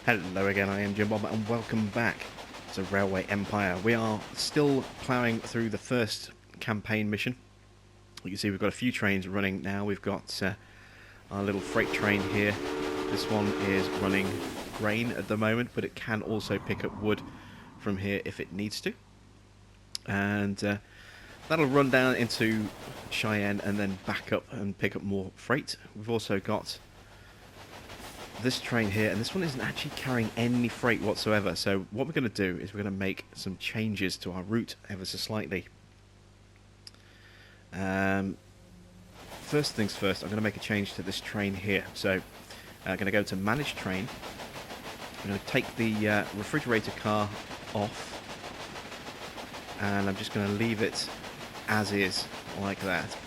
Hello again, I am Jim Bob and welcome back to Railway Empire. We are still ploughing through the first campaign mission. You can see we've got a few trains running now. We've got our little freight train here. This one is running grain at the moment, but it can also pick up wood from here if it needs to. And that'll run down into Cheyenne and then back up and pick up more freight. We've also got this train here, and this one isn't actually carrying any freight whatsoever. So what we're going to do is we're going to make some changes to our route ever so slightly. First things first, I'm going to make a change to this train here. So I'm going to go to manage train. I'm going to take the refrigerator car off, and I'm just going to leave it as is, like that.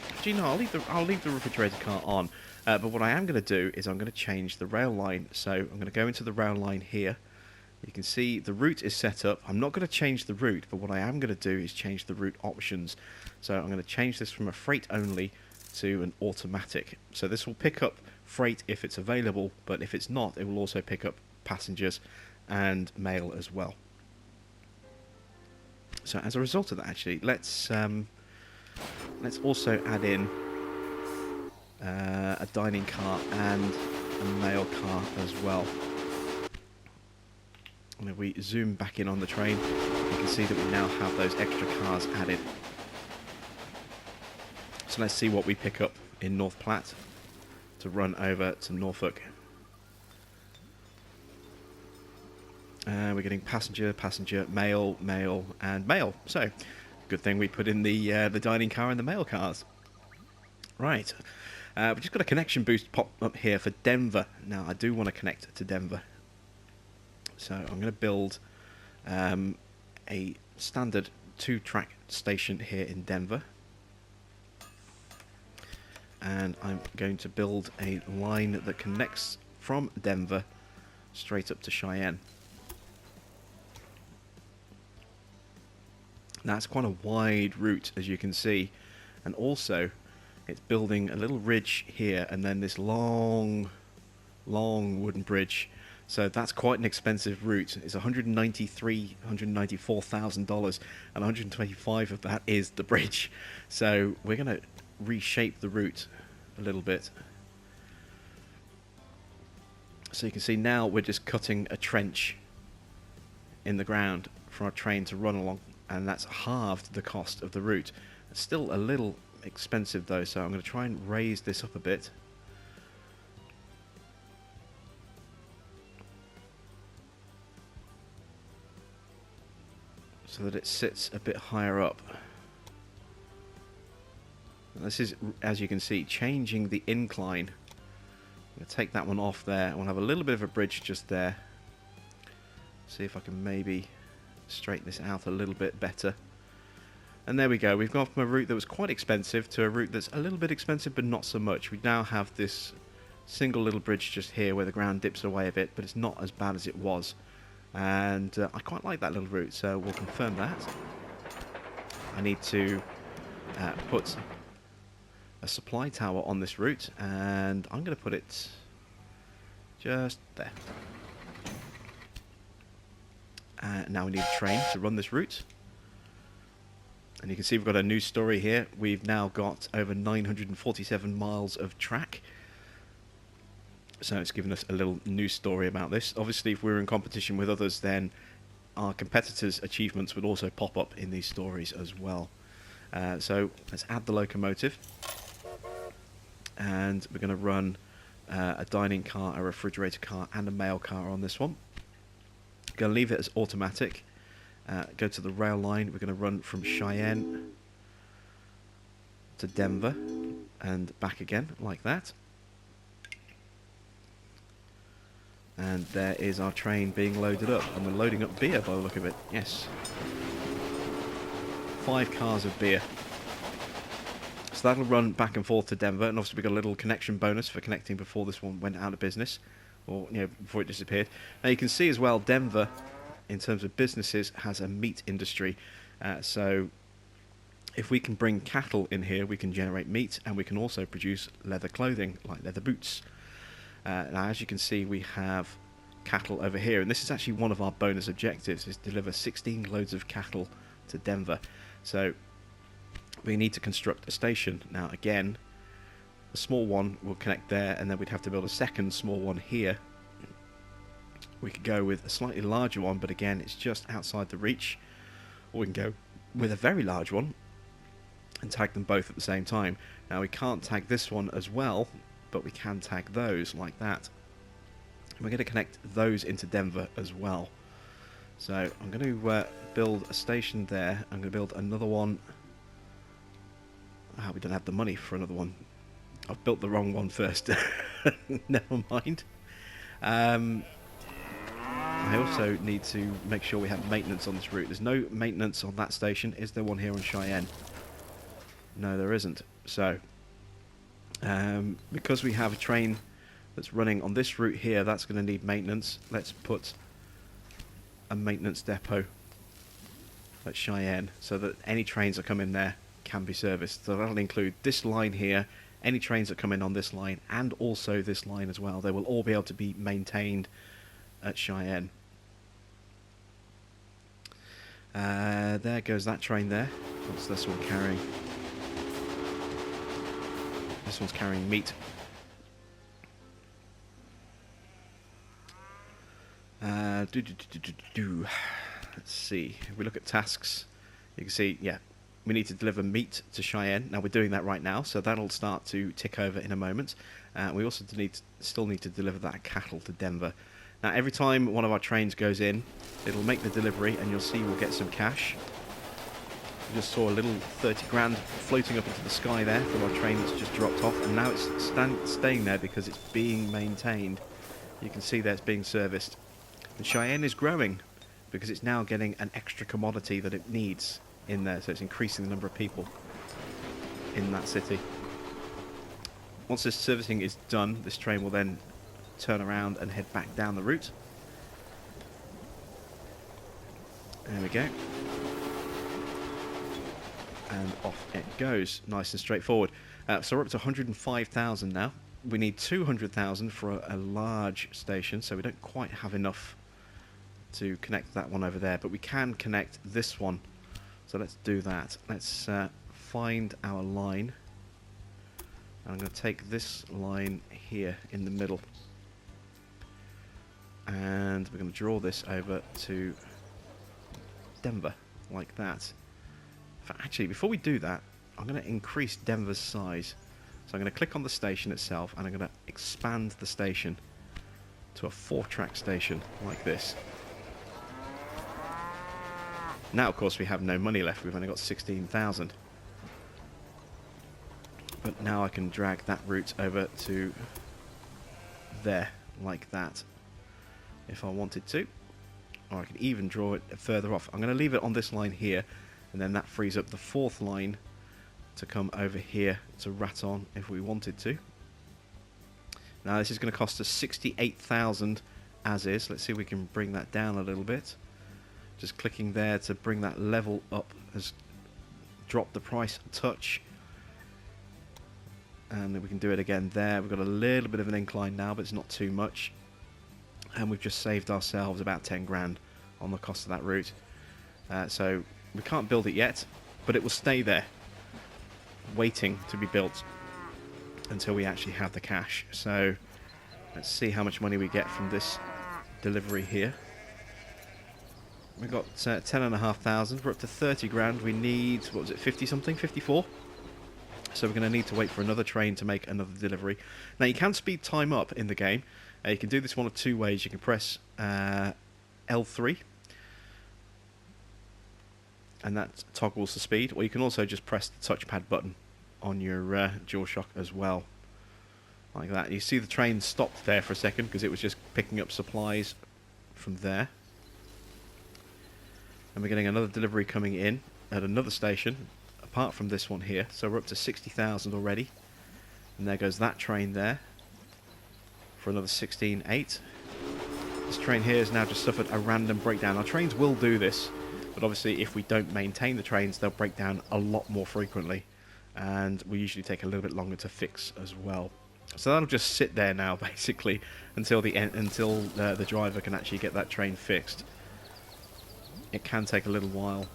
Actually, no, I'll leave the refrigerator car on. But what I am going to do is I'm going to change the rail line. So I'm going to go into the rail line here. You can see the route is set up. I'm not going to change the route, but what I am going to do is change the route options. So I'm going to change this from a freight only to an automatic. So this will pick up freight if it's available, but if it's not, it will also pick up passengers and mail as well. So as a result of that, actually, let's also add in a dining car and a mail car as well. And if we zoom back in on the train, you can see that we now have those extra cars added. So let's see what we pick up in North Platte to run over to Norfolk. We're getting passenger, mail, and mail. So, good thing we put in the dining car and the mail cars. Right. We've just got a connection boost pop up here for Denver. Now, I do want to connect to Denver. So, I'm going to build a standard 2-track station here in Denver. And I'm going to build a line that connects from Denver straight up to Cheyenne. Now, it's quite a wide route, as you can see. And also, it's building a little ridge here and then this long wooden bridge. So that's quite an expensive route. It's $194,000 and $125 of that is the bridge. So we're going to reshape the route a little bit. So you can see now we're just cutting a trench in the ground for our train to run along, and that's halved the cost of the route. It's still a little expensive though, so I'm going to try and raise this up a bit. So that it sits a bit higher up. And this is, as you can see, changing the incline. I'm going to take that one off there. I want to have a little bit of a bridge just there. See if I can maybe straighten this out a little bit better. And there we go. We've gone from a route that was quite expensive to a route that's a little bit expensive but not so much. We now have this single little bridge just here where the ground dips away a bit, but it's not as bad as it was. And I quite like that little route, so we'll confirm that. I need to put a supply tower on this route, and I'm going to put it just there. Now we need a train to run this route. And you can see we've got a news story here. We've now got over 947 miles of track. So it's given us a little news story about this. Obviously, if we were in competition with others, then our competitors' achievements would also pop up in these stories as well. So let's add the locomotive. And we're going to run a dining car, a refrigerator car, and a mail car on this one. Going to leave it as automatic. Go to the rail line. We're going to run from Cheyenne to Denver and back again, like that. And there is our train being loaded up. And we're loading up beer by the look of it. Yes. 5 cars of beer. So that'll run back and forth to Denver. And obviously we got a little connection bonus for connecting before this one went out of business. Or, before it disappeared. Now you can see as well, Denver, in terms of businesses, has a meat industry. So if we can bring cattle in here, we can generate meat, and we can also produce leather clothing, like leather boots. Now, as you can see, we have cattle over here, and this is actually one of our bonus objectives, is deliver 16 loads of cattle to Denver. So we need to construct a station. Now again, a small one will connect there, and then we'd have to build a second small one here. We could go with a slightly larger one, but again, it's just outside the reach. Or we can go with a very large one and tag them both at the same time. Now we can't tag this one as well, but we can tag those like that. And we're going to connect those into Denver as well. So I'm going to build a station there. I'm going to build another one. Ah, we don't have the money for another one. I've built the wrong one first. Never mind. I also need to make sure we have maintenance on this route. There's no maintenance on that station. Is there one here on Cheyenne? No, there isn't. So, because we have a train that's running on this route here, that's going to need maintenance. Let's put a maintenance depot at Cheyenne so that any trains that come in there can be serviced. So that'll include this line here, any trains that come in on this line, and also this line as well. They will all be able to be maintained at Cheyenne. There goes that train there. What's this one carrying? This one's carrying meat. Let's see. If we look at tasks, you can see, yeah, we need to deliver meat to Cheyenne. Now we're doing that right now, so that'll start to tick over in a moment. We also still need to deliver that cattle to Denver. Now every time one of our trains goes in, it'll make the delivery, and you'll see we'll get some cash. We just saw a little 30 grand floating up into the sky there from our train that's just dropped off, and now it's staying there because it's being maintained. You can see that it's being serviced. And Cheyenne is growing because it's now getting an extra commodity that it needs in there, so it's increasing the number of people in that city. Once this servicing is done, this train will then turn around and head back down the route. There we go. And off it goes. Nice and straightforward. So we're up to 105,000 now. We need 200,000 for a large station, so we don't quite have enough to connect that one over there, but we can connect this one. So let's do that. Let's find our line. And I'm going to take this line here in the middle. And we're going to draw this over to Denver, like that. Actually, before we do that, I'm going to increase Denver's size. So I'm going to click on the station itself, and I'm going to expand the station to a 4-track station, like this. Now, of course, we have no money left. We've only got 16,000. But now I can drag that route over to there, like that, if I wanted to. Or I could even draw it further off. I'm going to leave it on this line here, and then that frees up the 4th line to come over here to Raton if we wanted to. Now this is going to cost us 68,000 as is. Let's see if we can bring that down a little bit. Just clicking there to bring that level up has dropped the price a touch. And then we can do it again there. We've got a little bit of an incline now, but it's not too much. And we've just saved ourselves about 10 grand on the cost of that route. So we can't build it yet, but it will stay there, waiting to be built until we actually have the cash. So let's see how much money we get from this delivery here. We've got 10,500. We're up to 30 grand. We need, what was it, 50 something, 54. So we're going to need to wait for another train to make another delivery. Now you can speed time up in the game. You can do this one of two ways. You can press L3, and that toggles the speed, or you can also just press the touchpad button on your DualShock as well, like that. You see the train stopped there for a second because it was just picking up supplies from there. And we're getting another delivery coming in at another station, apart from this one here. So we're up to 60,000 already. And there goes that train there for another 16.8. This train here has now just suffered a random breakdown. Our trains will do this, but obviously if we don't maintain the trains, they'll break down a lot more frequently, and we usually take a little bit longer to fix as well. So that'll just sit there now, basically, until the driver can actually get that train fixed. It can take a little while,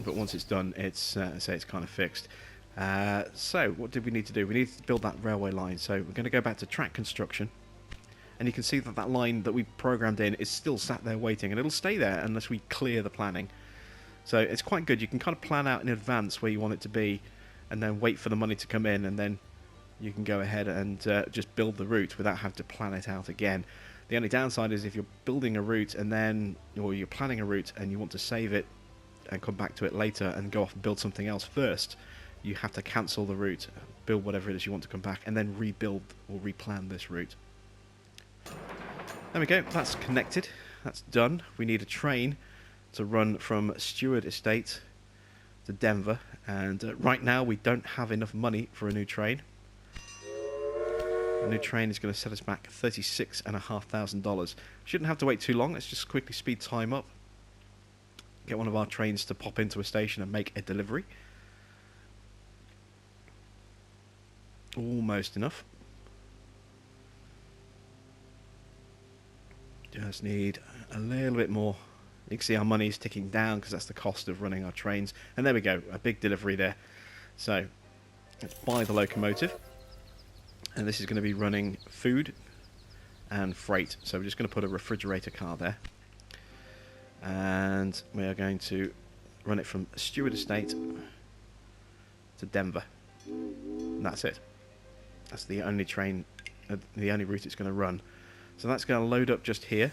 but once it's done, it's it's kind of fixed. So what did we need to do? We need to build that railway line. So we're going to go back to track construction, and you can see that that line that we programmed in is still sat there waiting, and it'll stay there unless we clear the planning. So it's quite good. You can kind of plan out in advance where you want it to be, and then wait for the money to come in, and then you can go ahead and just build the route without having to plan it out again. The only downside is if you're building a route and then, or you're planning a route and you want to save it and come back to it later and go off and build something else first, you have to cancel the route, build whatever it is you want to come back, and then rebuild or replan this route. There we go, that's connected, that's done. We need a train to run from Stewart Estate to Denver, and right now we don't have enough money for a new train. A new train is going to set us back $36,500. Shouldn't have to wait too long. Let's just quickly speed time up. Get one of our trains to pop into a station and make a delivery. Almost enough. Just need a little bit more. You can see our money is ticking down because that's the cost of running our trains. And there we go, a big delivery there. So let's buy the locomotive. And this is going to be running food and freight. So we're just going to put a refrigerator car there. And we are going to run it from Stewart Estate to Denver. And that's it. That's the only train, the only route it's going to run. So that's going to load up just here.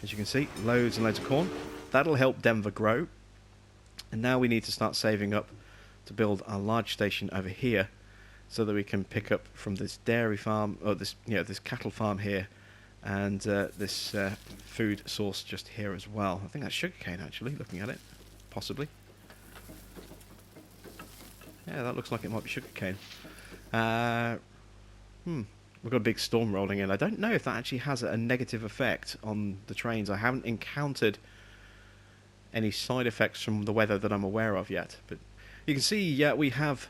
As you can see, loads and loads of corn. That'll help Denver grow. And now we need to start saving up to build our large station over here, so that we can pick up from this dairy farm, or this cattle farm here, and this food source just here as well. I think that's sugarcane, actually, looking at it, possibly. Yeah, that looks like it might be sugarcane. We've got a big storm rolling in. I don't know if that actually has a negative effect on the trains. I haven't encountered any side effects from the weather that I'm aware of yet. But you can see we have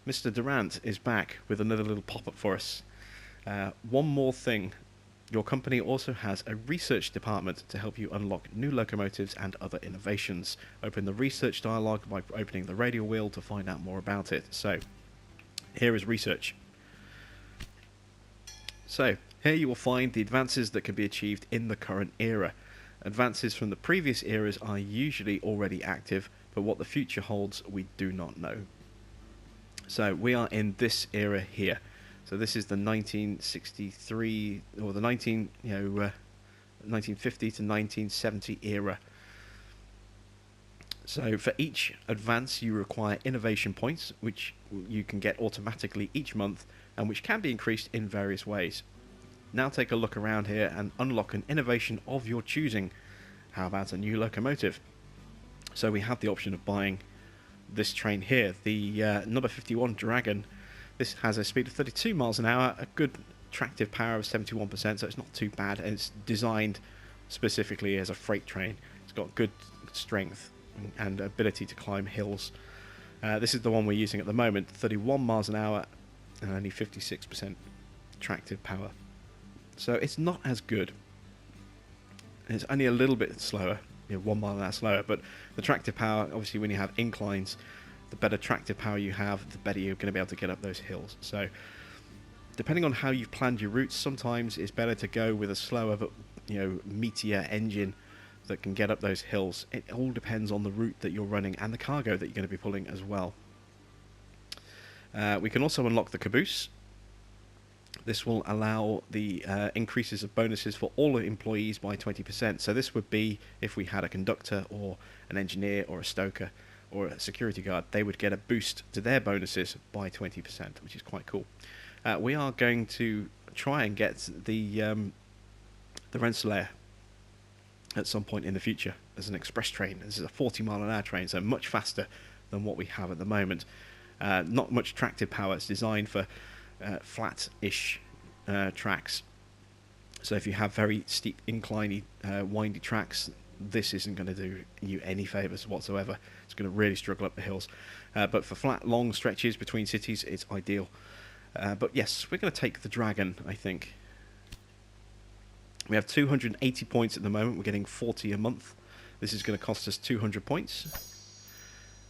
Mr. Durant is back with another little pop-up for us. One more thing. Your company also has a research department to help you unlock new locomotives and other innovations. Open the research dialogue by opening the radio wheel to find out more about it. So, here is research. So, here you will find the advances that can be achieved in the current era. Advances from the previous eras are usually already active, but what the future holds we do not know. So we are in this era here. So this is the 1963 or the 1950 to 1970 era. So for each advance you require innovation points, which you can get automatically each month and which can be increased in various ways. Now take a look around here and unlock an innovation of your choosing. How about a new locomotive? So we have the option of buying this train here, the number 51 Dragon. This has a speed of 32 miles an hour, a good tractive power of 71%, so it's not too bad, and it's designed specifically as a freight train. It's got good strength and ability to climb hills. This is the one we're using at the moment, 31 miles an hour and only 56% tractive power. So it's not as good. It's only a little bit slower, 1 mile an hour slower, but the tractive power, obviously when you have inclines, the better tractive power you have, the better you're going to be able to get up those hills. So depending on how you've planned your routes, sometimes it's better to go with a slower but meatier engine that can get up those hills. It all depends on the route that you're running and the cargo that you're going to be pulling as well. We can also unlock the caboose. This will allow the increases of bonuses for all employees by 20%. So this would be if we had a conductor or an engineer or a stoker or a security guard, they would get a boost to their bonuses by 20%, which is quite cool. We are going to try and get the Rensselaer at some point in the future as an express train. This is a 40 mile an hour train, so much faster than what we have at the moment. Not much tractive power. It's designed for flat-ish tracks. So if you have very steep, incliney, windy tracks, this isn't going to do you any favours whatsoever. It's going to really struggle up the hills. But for flat, long stretches between cities, it's ideal. But yes, we're going to take the Dragon, I think. We have 280 points at the moment. We're getting 40 a month. This is going to cost us 200 points.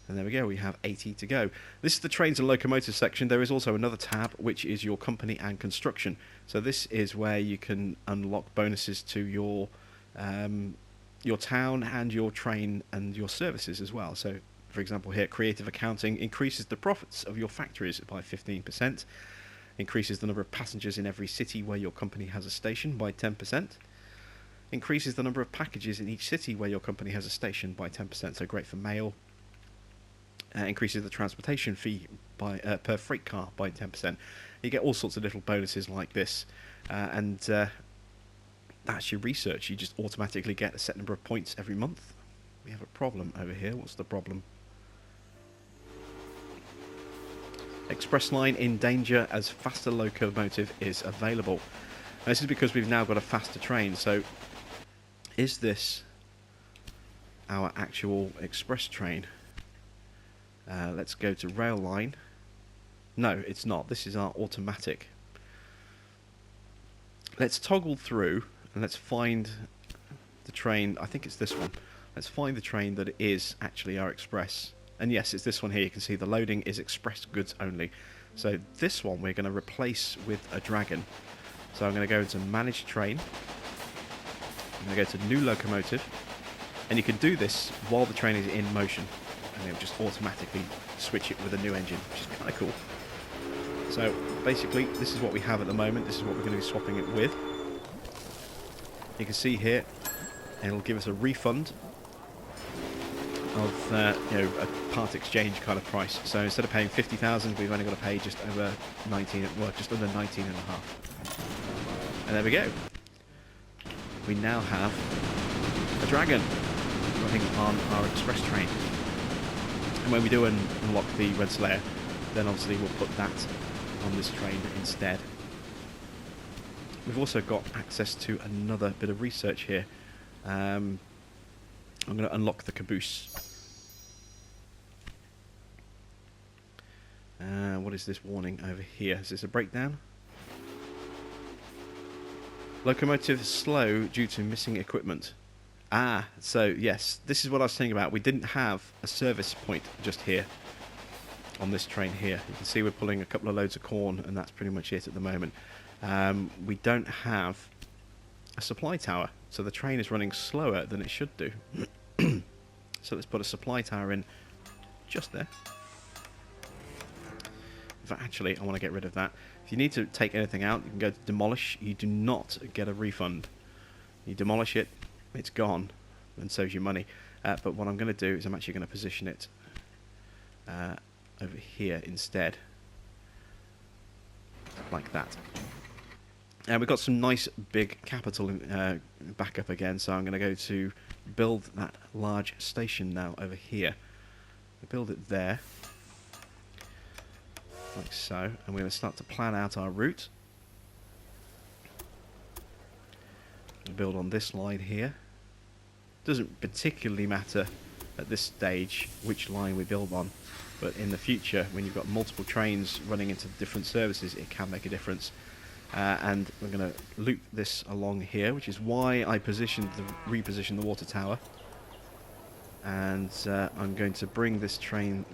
And there we go, we have 80 to go. This is the trains and locomotives section. There is also another tab, which is your company and construction. So this is where you can unlock bonuses to your town and your train and your services as well. So, for example, here, creative accounting increases the profits of your factories by 15%, increases the number of passengers in every city where your company has a station by 10%, increases the number of packages in each city where your company has a station by 10%, so great for mail. Increases the transportation fee by per freight car by 10%. You get all sorts of little bonuses like this, and that's your research. You just automatically get a set number of points every month. We have a problem over here. What's the problem? Express line in danger as faster locomotive is available. And this is because we've now got a faster train. So, is this our actual express train? Let's go to rail line. No, it's not. This is our automatic. Let's toggle through and let's find the train. I think it's this one. Let's find the train that is actually our express. And yes, it's this one here. You can see the loading is express goods only. So this one we're going to replace with a Dragon. So I'm going to go into manage train. I'm going to go to new locomotive. And you can do this while the train is in motion. And it'll just automatically switch it with a new engine, which is kind of cool. So basically, this is what we have at the moment. This is what we're going to be swapping it with. You can see here, it'll give us a refund of a part exchange kind of price. So instead of paying 50,000, we've only got to pay just over 19, well, just under 19 and a half. And there we go. We now have a Dragon running on our express train. And when we do unlock the Rensselaer, then obviously we'll put that on this train instead. We've also got access to another bit of research here. I'm going to unlock the caboose. What is this warning over here? Is this a breakdown? Locomotive slow due to missing equipment. Ah, so yes, this is what I was saying about. We didn't have a service point just here on this train here. You can see we're pulling a couple of loads of corn, and that's pretty much it at the moment. We don't have a supply tower, so the train is running slower than it should do. So let's put a supply tower in just there. But actually, I want to get rid of that. If you need to take anything out, you can go to demolish. You do not get a refund. You demolish it, it's gone, and saves you money. But what I'm going to do is I'm actually going to position it over here instead, like that. And we've got some nice big capital back up again, so I'm going to go to build that large station now over here. We build it there, like so, and we're going to start to plan out our route. We'll build on this line here. Doesn't particularly matter at this stage which line we build on, but in the future, when you've got multiple trains running into different services, it can make a difference. And we're going to loop this along here, which is why I repositioned the water tower. And I'm going to bring this train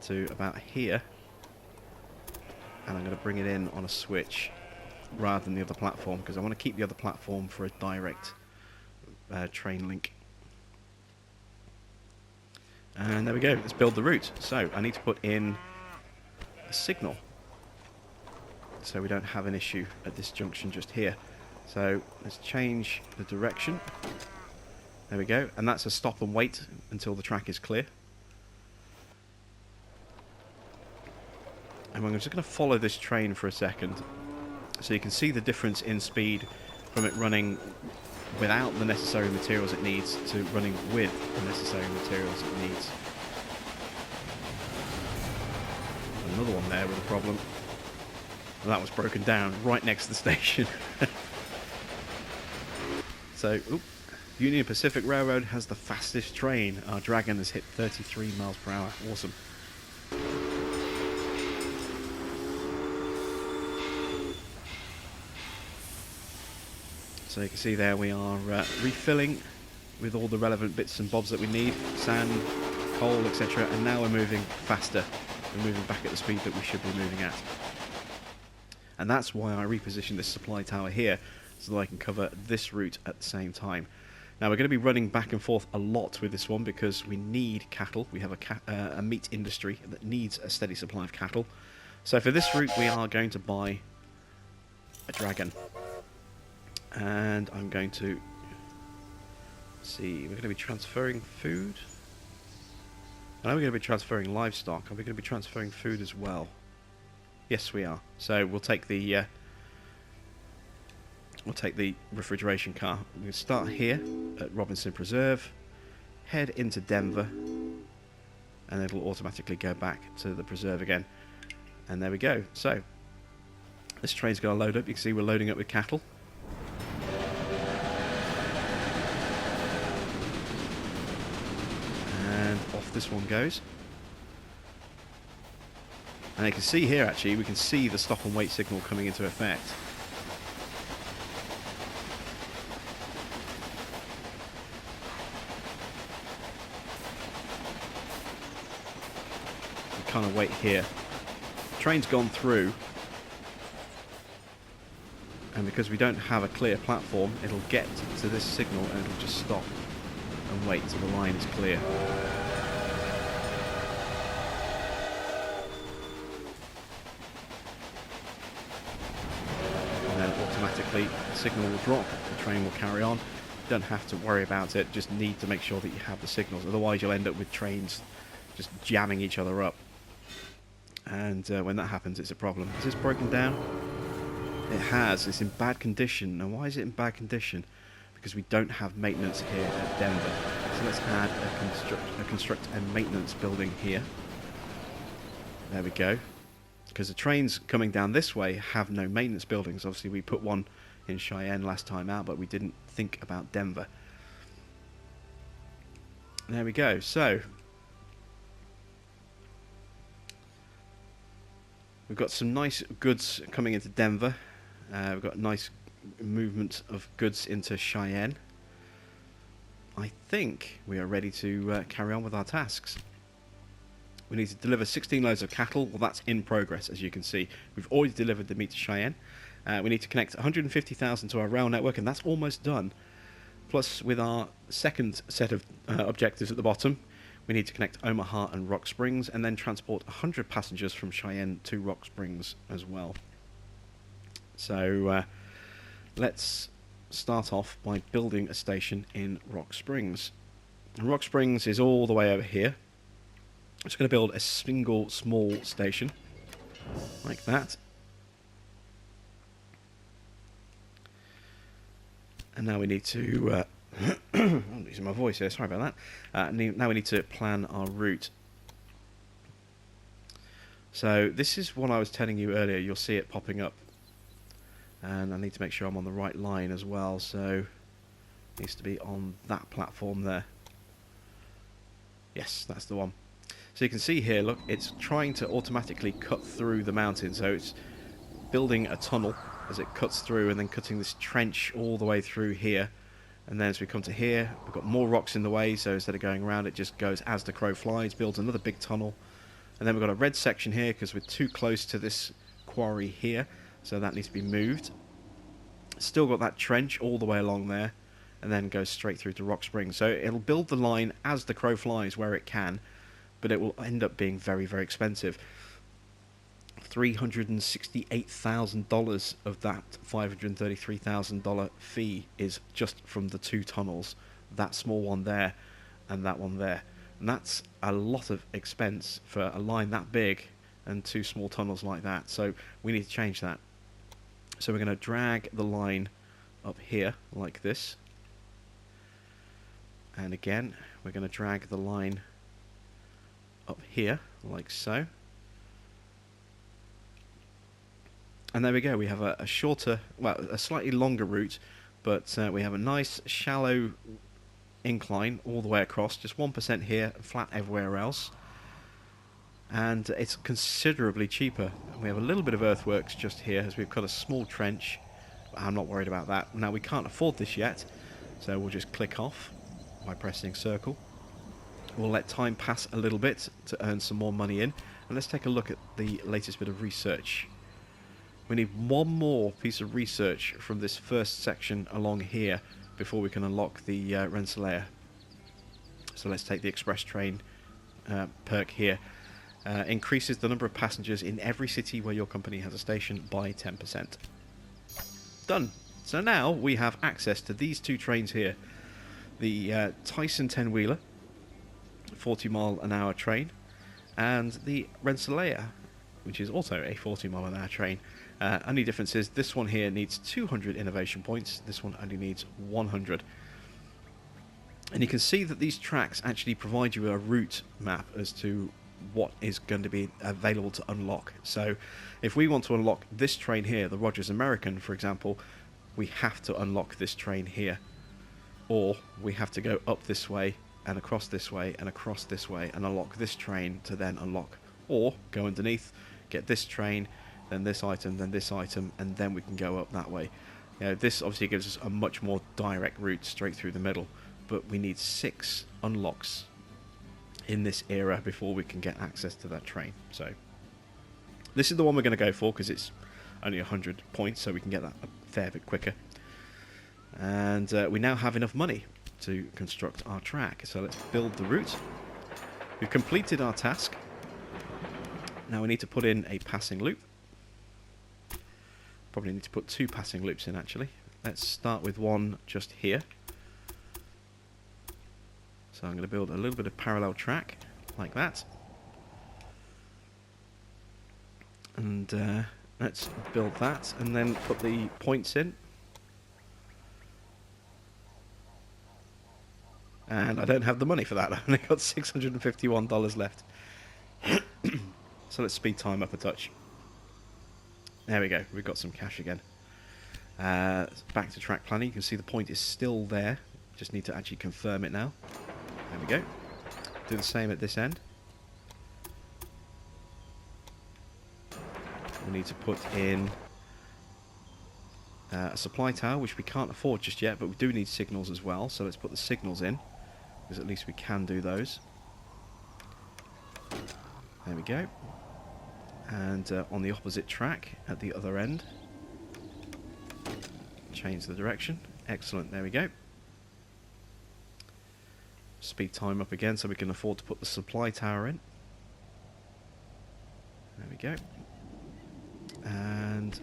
to about here, and I'm going to bring it in on a switch rather than the other platform, because I want to keep the other platform for a direct train link. And there we go, let's build the route. So I need to put in a signal, so we don't have an issue at this junction just here. So let's change the direction. There we go, and that's a stop and wait until the track is clear. And I'm just going to follow this train for a second, so you can see the difference in speed from it running without the necessary materials it needs to running with the necessary materials it needs. Another one there with a problem. And that was broken down right next to the station. So, Union Pacific Railroad has the fastest train. Our Dragon has hit 33 miles per hour. Awesome. So you can see there we are refilling with all the relevant bits and bobs that we need. Sand, coal, etc. And now we're moving faster. We're moving back at the speed that we should be moving at. And that's why I repositioned this supply tower here, so that I can cover this route at the same time. Now we're going to be running back and forth a lot with this one because we need cattle. We have a meat industry that needs a steady supply of cattle. So for this route we are going to buy a Dragon. And I'm going to see, we're going to be transferring food. I know we're going to be transferring livestock. Are we going to be transferring food as well? Yes, we are. So we'll take the refrigeration car. We're going to start here at Robinson Preserve, head into Denver, and it'll automatically go back to the preserve again. And there we go. So this train's going to load up. You can see we're loading up with cattle. And off this one goes. And you can see here, actually, we can see the stop and wait signal coming into effect. We kind of wait here. Train's gone through. And because we don't have a clear platform, it'll get to this signal and it'll just stop and wait till the line is clear. Automatically the signal will drop, the train will carry on. You don't have to worry about it, just need to make sure that you have the signals, otherwise you'll end up with trains just jamming each other up, and when that happens it's a problem. Is this broken down? It has. It's in bad condition. Now why is it in bad condition? Because we don't have maintenance here at Denver. So let's add a construct and maintenance building here. There we go. Because the trains coming down this way have no maintenance buildings. Obviously we put one in Cheyenne last time out, but we didn't think about Denver. There we go. So we've got some nice goods coming into Denver. We've got nice movement of goods into Cheyenne. I think we are ready to carry on with our tasks. We need to deliver 16 loads of cattle. Well, that's in progress, as you can see. We've already delivered the meat to Cheyenne. We need to connect 150,000 to our rail network, and that's almost done. Plus, with our second set of objectives at the bottom, we need to connect Omaha and Rock Springs, and then transport 100 passengers from Cheyenne to Rock Springs as well. So, let's start off by building a station in Rock Springs. And Rock Springs is all the way over here. I'm just going to build a single small station like that. And now we need to I'm losing my voice here, sorry about that. Now we need to plan our route. So this is what I was telling you earlier. You'll see it popping up, and I need to make sure I'm on the right line as well, so it needs to be on that platform there. Yes, that's the one. So you can see here, look, it's trying to automatically cut through the mountain. So it's building a tunnel as it cuts through, and then cutting this trench all the way through here. And then as we come to here, we've got more rocks in the way, so instead of going around, it just goes as the crow flies, builds another big tunnel. And then we've got a red section here because we're too close to this quarry here, so that needs to be moved. Still got that trench all the way along there, and then goes straight through to Rock Springs. So it'll build the line as the crow flies where it can, but it will end up being very, very expensive. $368,000 of that $533,000 fee is just from the two tunnels, that small one there and that one there. And that's a lot of expense for a line that big and two small tunnels like that. So we need to change that. So we're going to drag the line up here like this. And again, we're going to drag the line up here like so. And there we go, we have a shorter, well, a slightly longer route, but we have a nice shallow incline all the way across, just 1% here, flat everywhere else. And it's considerably cheaper. We have a little bit of earthworks just here as we've got a small trench. I'm not worried about that. Now we can't afford this yet, so we'll just click off by pressing circle. We'll let time pass a little bit to earn some more money in. And let's take a look at the latest bit of research. We need one more piece of research from this first section along here before we can unlock the Rensselaer. So let's take the express train perk here. Increases the number of passengers in every city where your company has a station by 10%. Done. So now we have access to these two trains here. The Tyson 10-wheeler, 40-mile-an-hour train, and the Rensselaer, which is also a 40-mile-an-hour train. Only difference is this one here needs 200 innovation points, this one only needs 100. And you can see that these tracks actually provide you a route map as to what is going to be available to unlock. So if we want to unlock this train here, the Rogers American, for example, we have to unlock this train here. Or we have to go up this way and across this way and across this way and unlock this train to then unlock. Or go underneath, get this train, then this item, and then we can go up that way. You know, this obviously gives us a much more direct route straight through the middle, but we need 6 unlocks in this era before we can get access to that train. So this is the one we're going to go for because it's only 100 points, so we can get that a fair bit quicker. And we now have enough money to construct our track, so let's build the route. We've completed our task. Now we need to put in a passing loop. Probably need to put 2 passing loops in actually. Let's start with one just here. So I'm going to build a little bit of parallel track like that. And let's build that and then put the points in. And I don't have the money for that. I've only got $651 left. So let's speed time up a touch. There we go. We've got some cash again. Back to track planning. You can see the point is still there. Just need to actually confirm it now. There we go. Do the same at this end. We need to put in a supply tower, which we can't afford just yet, but we do need signals as well. So let's put the signals in, because at least we can do those. There we go. And on the opposite track at the other end, change the direction. Excellent, there we go. Speed time up again so we can afford to put the supply tower in. There we go. And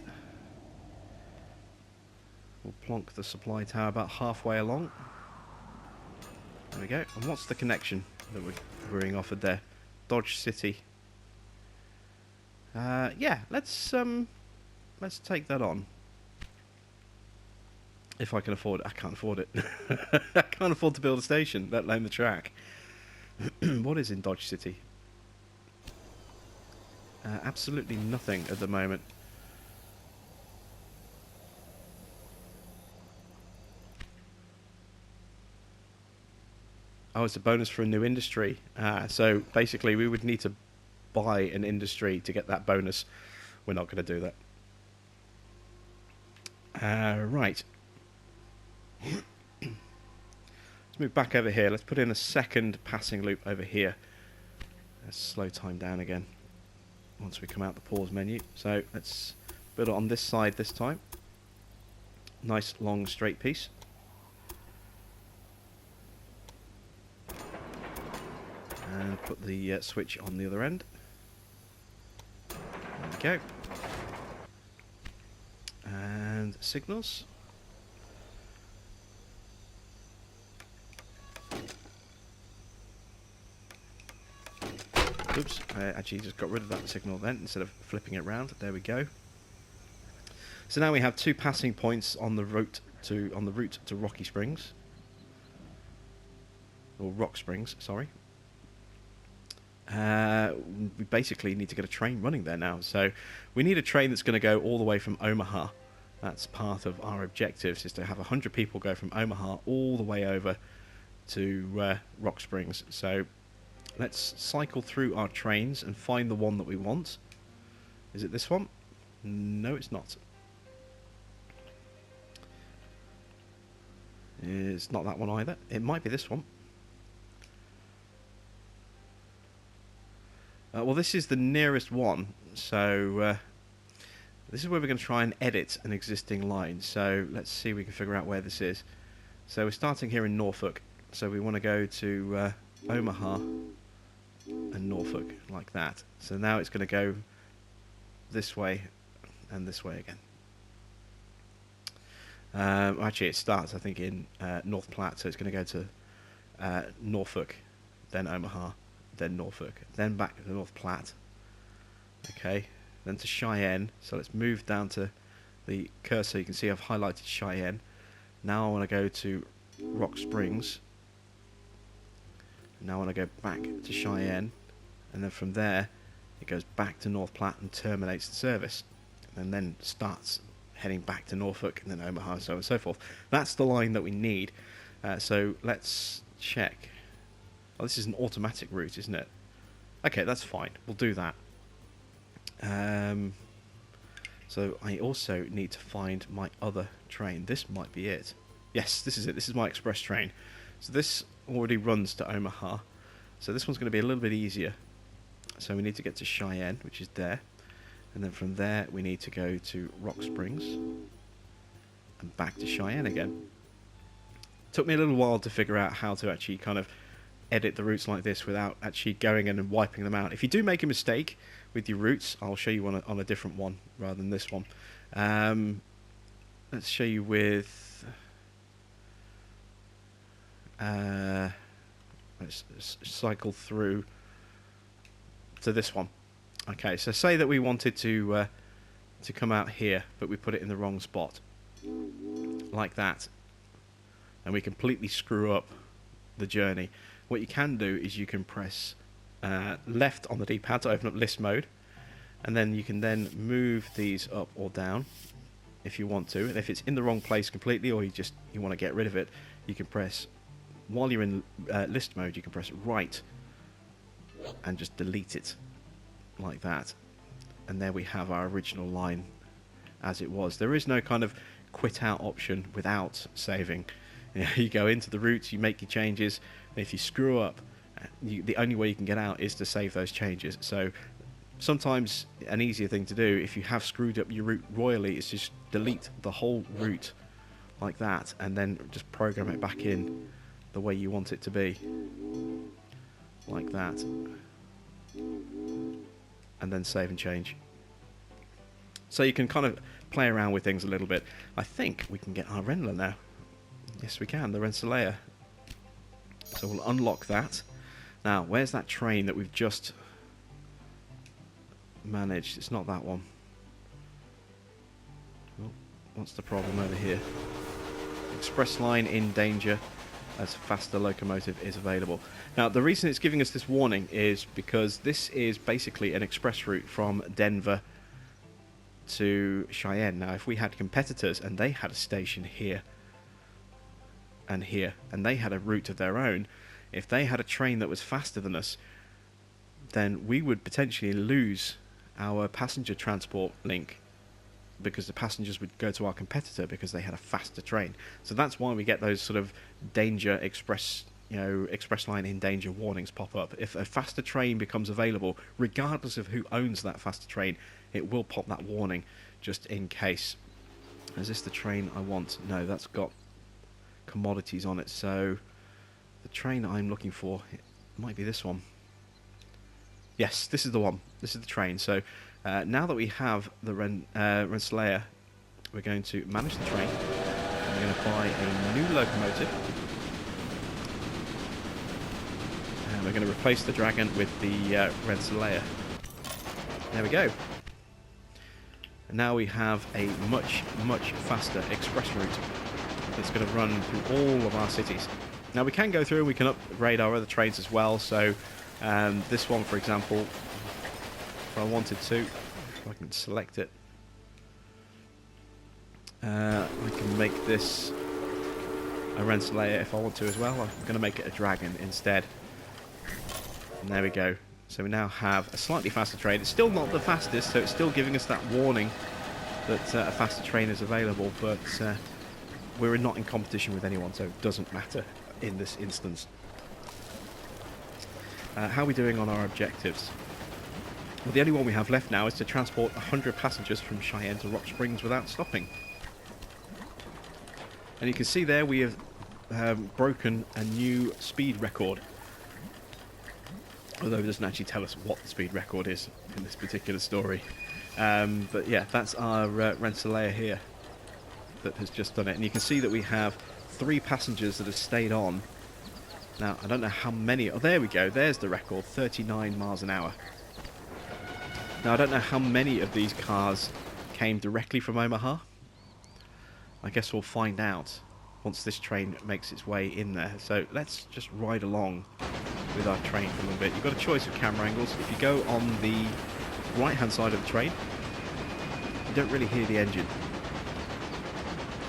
we'll plonk the supply tower about halfway along. There we go. And what's the connection that we're being offered there? Dodge City. Yeah, let's take that on. If I can afford it. I can't afford it. I can't afford to build a station, let alone the track. What is in Dodge City? Absolutely nothing at the moment. Oh, it's a bonus for a new industry. So basically we would need to buy an industry to get that bonus. We're not going to do that. Right. Let's move back over here. Let's put in a second passing loop over here. Let's slow time down again once we come out the pause menu. So let's build it on this side this time. Nice long straight piece. And put the switch on the other end. There we go. And signals. Oops, I actually just got rid of that signal then instead of flipping it round. There we go. So now we have 2 passing points on the route to Rocky Springs. Or Rock Springs, sorry. We basically need to get a train running there now. So we need a train that's going to go all the way from Omaha. That's part of our objectives, is to have 100 people go from Omaha all the way over to Rock Springs. So let's cycle through our trains and find the one that we want. Is it this one? No, it's not. It's not that one either. It might be this one. Well, this is the nearest one, so this is where we're going to try and edit an existing line. So let's see if we can figure out where this is. So we're starting here in Norfolk, so we want to go to Omaha and Norfolk, like that. So now it's going to go this way and this way again. Actually, it starts, I think, in North Platte, so it's going to go to Norfolk, then Omaha, then Norfolk, then back to North Platte. Okay, then to Cheyenne. So let's move down to the cursor. You can see I've highlighted Cheyenne. Now I want to go to Rock Springs. Now I want to go back to Cheyenne, and then from there it goes back to North Platte and terminates the service, and then starts heading back to Norfolk and then Omaha, so on and so forth. That's the line that we need. So let's check. Oh, this is an automatic route, isn't it? Okay, that's fine. We'll do that. So I also need to find my other train. This might be it. Yes, this is it. This is my express train. So this already runs to Omaha. So this one's going to be a little bit easier. So we need to get to Cheyenne, which is there. And then from there we need to go to Rock Springs and back to Cheyenne again. Took me a little while to figure out how to actually kind of edit the routes like this without actually going in and wiping them out. If you do make a mistake with your routes, I'll show you on a different one rather than this one. Let's show you with let's cycle through to this one. Okay, so say that we wanted to come out here, but we put it in the wrong spot, like that, and we completely screw up the journey. What you can do is you can press left on the D-pad to open up list mode, and then you can then move these up or down if you want to. And if it's in the wrong place completely, or you want to get rid of it, you can press, while you're in list mode, you can press right and just delete it, like that. And there we have our original line as it was. There is no kind of quit out option without saving. You go into the routes, you make your changes, and if you screw up, the only way you can get out is to save those changes. So sometimes an easier thing to do, if you have screwed up your route royally, is just delete the whole route like that, and then just program it back in the way you want it to be, like that, and then save and change. So you can kind of play around with things a little bit. I think we can get our Rensselaer now. Yes, we can, the Rensselaer. So we'll unlock that. Now, where's that train that we've just managed? It's not that one. Oh, what's the problem over here? Express line in danger as faster locomotive is available. Now, the reason it's giving us this warning is because this is basically an express route from Denver to Cheyenne. Now, if we had competitors and they had a station here and here, and they had a route of their own, if they had a train that was faster than us, then we would potentially lose our passenger transport link, because the passengers would go to our competitor because they had a faster train. So that's why we get those sort of danger express line in danger warnings pop up. If a faster train becomes available, regardless of who owns that faster train, it will pop that warning just in case. Is this the train I want? No, that's got commodities on it. So the train I'm looking for, it might be this one. Yes, this is the one. This is the train. So now that we have the Rensselaer, we're going to manage the train. And we're going to buy a new locomotive. And we're going to replace the Dragon with the Rensselaer. There we go. And now we have a much, much faster express route that's going to run through all of our cities. Now we can go through and we can upgrade our other trains as well. So this one, for example, if I wanted to, if I can select it, I can make this a Rensselaer if I want to as well. I'm going to make it a Dragon instead. And there we go. So we now have a slightly faster train. It's still not the fastest, so it's still giving us that warning that a faster train is available, but we're not in competition with anyone, so it doesn't matter in this instance. How are we doing on our objectives? Well, the only one we have left now is to transport 100 passengers from Cheyenne to Rock Springs without stopping. And you can see there we have broken a new speed record. Although it doesn't actually tell us what the speed record is in this particular story. But yeah, that's our Rensselaer here that has just done it. And you can see that we have 3 passengers that have stayed on. Now, I don't know how many... Oh, there we go. There's the record. 39 miles an hour. Now, I don't know how many of these cars came directly from Omaha. I guess we'll find out once this train makes its way in there. So let's just ride along with our train for a little bit. You've got a choice of camera angles. If you go on the right-hand side of the train, you don't really hear the engine.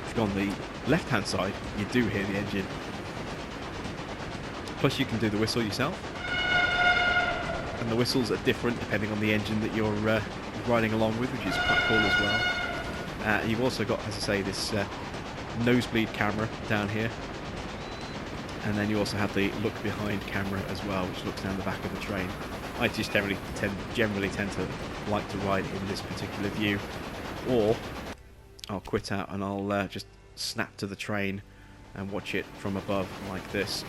If you go on the left-hand side, you do hear the engine. Plus, you can do the whistle yourself. And the whistles are different depending on the engine that you're riding along with, which is quite cool as well. You've also got, as I say, this nosebleed camera down here. And then you also have the look behind camera as well, which looks down the back of the train. I just generally tend to like to ride in this particular view. Or I'll quit out and I'll just snap to the train and watch it from above like this.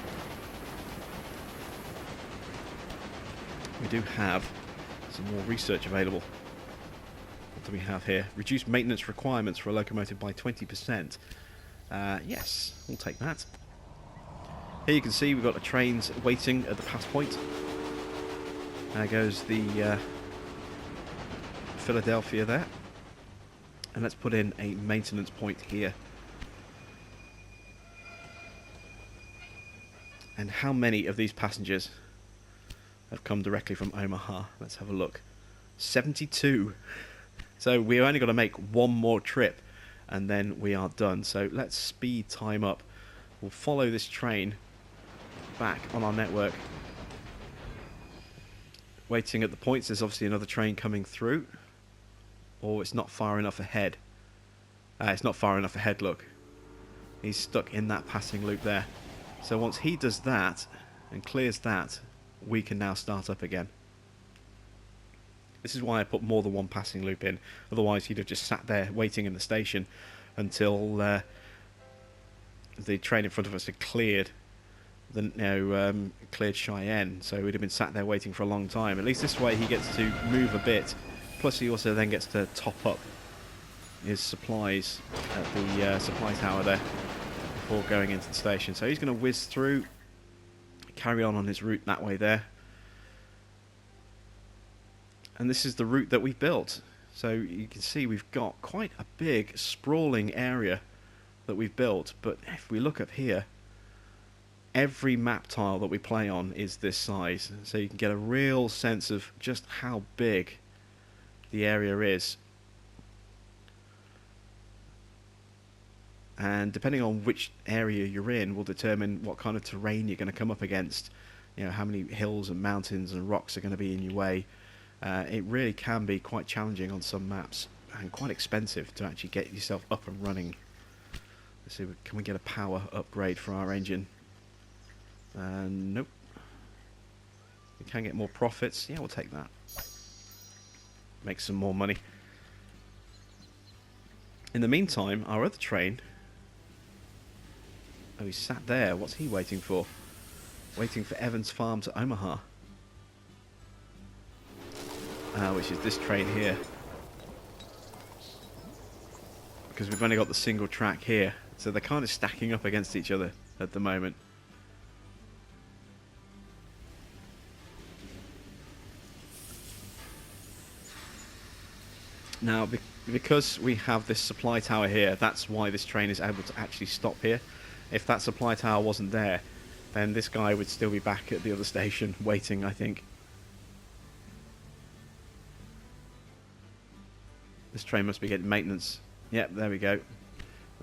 We do have some more research available. What do we have here? Reduce maintenance requirements for a locomotive by 20%. Yes, we'll take that. Here you can see we've got the trains waiting at the pass point. There goes the Philadelphia there. And let's put in a maintenance point here. And how many of these passengers have come directly from Omaha? Let's have a look. 72. So we've only got to make one more trip and then we are done. So let's speed time up. We'll follow this train back on our network. Waiting at the points. There's obviously another train coming through. Or it's not far enough ahead. It's not far enough ahead, look. He's stuck in that passing loop there. So once he does that and clears that, we can now start up again. This is why I put more than one passing loop in. Otherwise he'd have just sat there waiting in the station until the train in front of us had cleared cleared Cheyenne. So we'd have been sat there waiting for a long time. At least this way he gets to move a bit. Plus he also then gets to top up his supplies at the supply tower there before going into the station. So he's going to whiz through, carry on his route that way there. And this is the route that we've built. So you can see we've got quite a big sprawling area that we've built. But if we look up here, every map tile that we play on is this size. So you can get a real sense of just how big the area is. And depending on which area you're in will determine what kind of terrain you're going to come up against. You know, how many hills and mountains and rocks are going to be in your way. It really can be quite challenging on some maps and quite expensive to actually get yourself up and running. Let's see, can we get a power upgrade for our engine? Nope. We can get more profits. Yeah, we'll take that. Make some more money. In the meantime, our other train... Oh, he's sat there. What's he waiting for? Waiting for Evans Farm to Omaha. Which is this train here. Because we've only got the single track here. So they're kind of stacking up against each other at the moment. Now, because we have this supply tower here, that's why this train is able to actually stop here. If that supply tower wasn't there, then this guy would still be back at the other station waiting, I think. This train must be getting maintenance. Yep, there we go.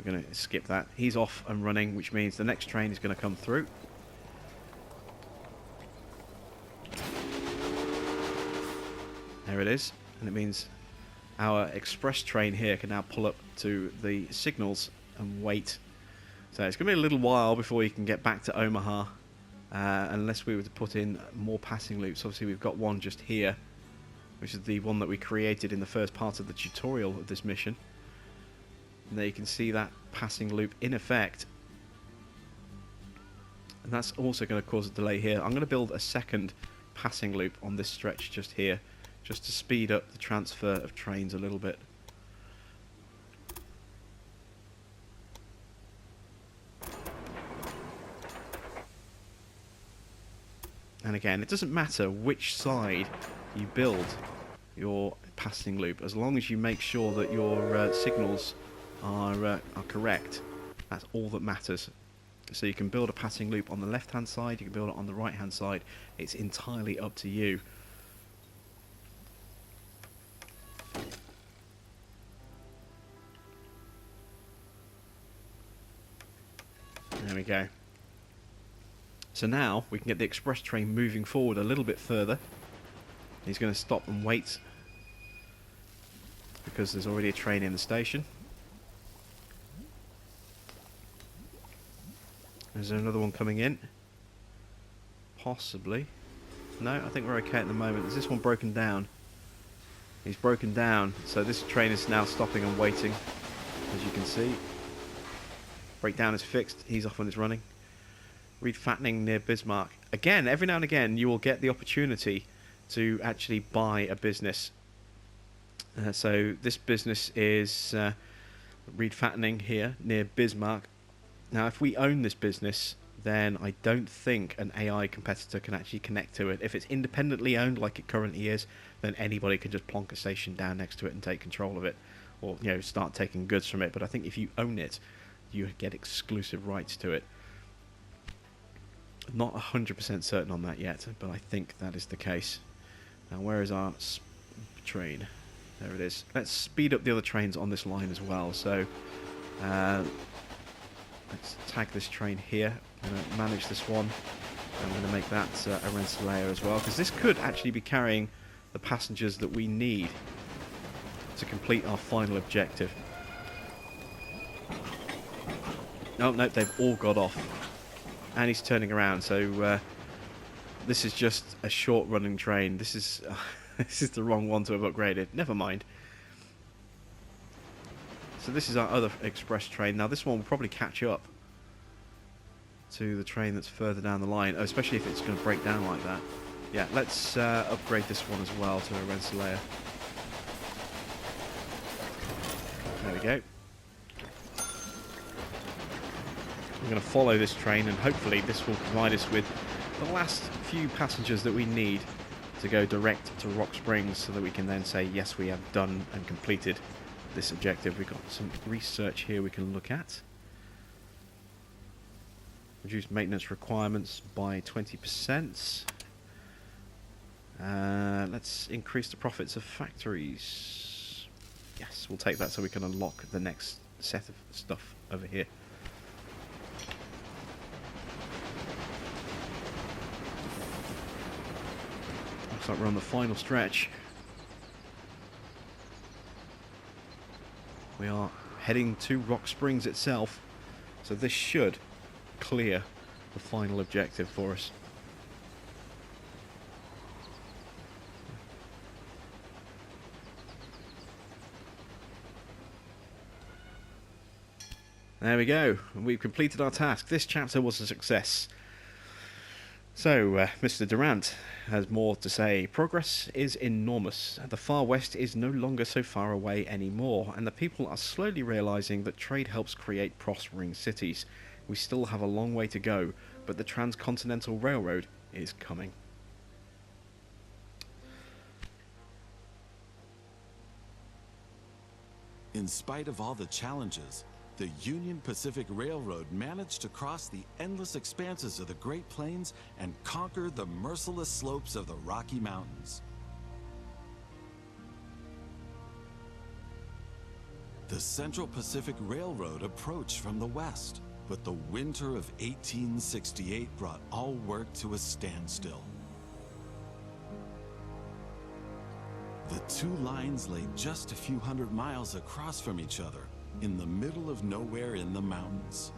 We're going to skip that. He's off and running, which means the next train is going to come through. There it is. And it means our express train here can now pull up to the signals and wait. So it's going to be a little while before you can get back to Omaha, unless we were to put in more passing loops. Obviously we've got one just here, which is the one that we created in the first part of the tutorial of this mission. And there you can see that passing loop in effect. And that's also going to cause a delay here. I'm going to build a second passing loop on this stretch just here, just to speed up the transfer of trains a little bit. And again, it doesn't matter which side you build your passing loop, as long as you make sure that your signals are correct. That's all that matters. So you can build a passing loop on the left hand side, you can build it on the right hand side. It's entirely up to you. There we go. So now we can get the express train moving forward a little bit further. He's going to stop and wait because there's already a train in the station. Is there another one coming in? Possibly. No, I think we're okay at the moment. Is this one broken down? He's broken down, so this train is now stopping and waiting, as you can see. Breakdown is fixed. He's off on his running. Reed fattening near Bismarck. Again, every now and again, you will get the opportunity to actually buy a business. So this business is Reed fattening here near Bismarck. Now, if we own this business, then I don't think an AI competitor can actually connect to it. If it's independently owned, like it currently is, then anybody can just plonk a station down next to it and take control of it, or start taking goods from it. But I think if you own it, you get exclusive rights to it. Not 100% certain on that yet, but I think that is the case. Now, where is our train? There it is. Let's speed up the other trains on this line as well. So, let's tag this train here. I'm going to manage this one. I'm going to make that a Rensselaer as well, because this could actually be carrying the passengers that we need to complete our final objective. Oh, no, they've all got off. And he's turning around, so this is just a short-running train. This is this is the wrong one to have upgraded. Never mind. So this is our other express train. Now this one will probably catch up to the train that's further down the line, especially if it's going to break down like that. Yeah, let's upgrade this one as well to a Rensselaer. There we go. We're going to follow this train, and hopefully this will provide us with the last few passengers that we need to go direct to Rock Springs, so that we can then say, yes, we have done and completed this objective. We've got some research here we can look at. Reduce maintenance requirements by 20%. Let's increase the profits of factories. Yes, we'll take that so we can unlock the next set of stuff over here. Looks like we're on the final stretch. We are heading to Rock Springs itself, so this should clear the final objective for us. There we go. We've completed our task. This chapter was a success. So, Mr. Durant has more to say. Progress is enormous. The far west is no longer so far away anymore, and the people are slowly realizing that trade helps create prospering cities. We still have a long way to go, but the Transcontinental Railroad is coming. In spite of all the challenges, the Union Pacific Railroad managed to cross the endless expanses of the Great Plains and conquer the merciless slopes of the Rocky Mountains. The Central Pacific Railroad approached from the west, but the winter of 1868 brought all work to a standstill. The two lines lay just a few hundred miles across from each other, in the middle of nowhere in the mountains.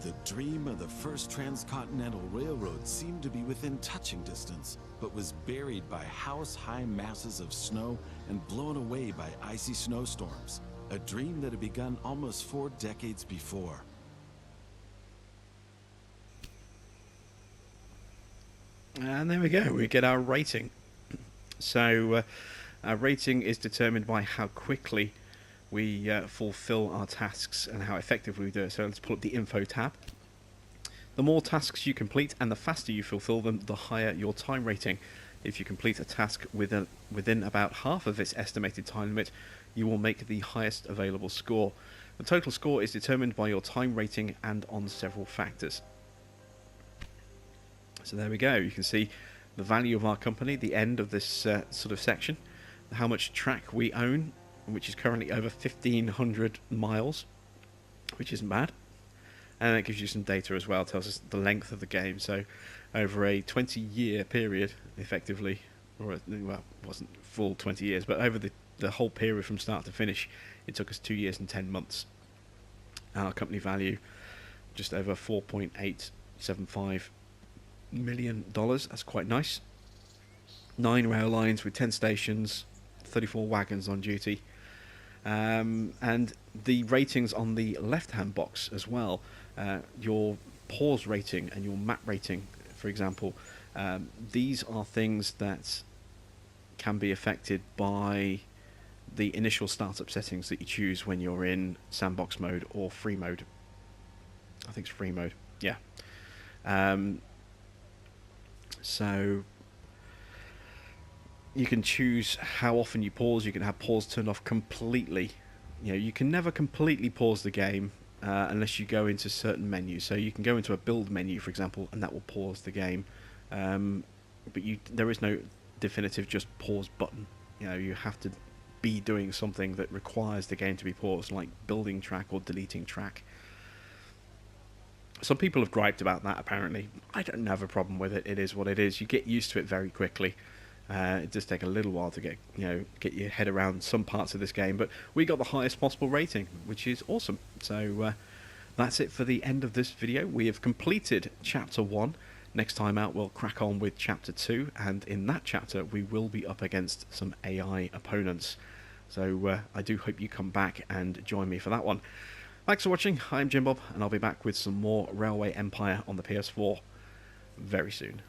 The dream of the first Transcontinental Railroad seemed to be within touching distance, but was buried by house-high masses of snow and blown away by icy snowstorms, a dream that had begun almost 4 decades before. And there we go, we get our rating. So our rating is determined by how quickly we fulfill our tasks and how effectively we do it. So let's pull up the info tab. The more tasks you complete and the faster you fulfill them, the higher your time rating. If you complete a task within about half of its estimated time limit, you will make the highest available score. The total score is determined by your time rating and on several factors. So there we go, you can see the value of our company, the end of this sort of section, how much track we own, which is currently over 1,500 miles, which isn't bad. And it gives you some data as well, tells us the length of the game. So over a 20-year period, effectively, or well, it wasn't full 20 years, but over the whole period from start to finish, it took us 2 years and 10 months. Our company value, just over $4.875 million. That's quite nice. 9 rail lines with 10 stations, 34 wagons on duty. And the ratings on the left-hand box as well, your pause rating and your map rating, for example, these are things that can be affected by the initial startup settings that you choose when you're in sandbox mode or free mode. I think it's free mode, yeah. So you can choose how often you pause. You can have pause turned off completely. You know, you can never completely pause the game unless you go into certain menus. So you can go into a build menu, for example, and that will pause the game. But there is no definitive just pause button. You know, you have to be doing something that requires the game to be paused, like building track or deleting track. Some people have griped about that, apparently. I don't have a problem with it. It is what it is. You get used to it very quickly. It does take a little while to get your head around some parts of this game, but we got the highest possible rating, which is awesome. So that's it for the end of this video. We have completed Chapter 1. Next time out, we'll crack on with Chapter 2, and in that chapter, we will be up against some AI opponents. So I do hope you come back and join me for that one. Thanks for watching. I'm Jim Bob, and I'll be back with some more Railway Empire on the PS4 very soon.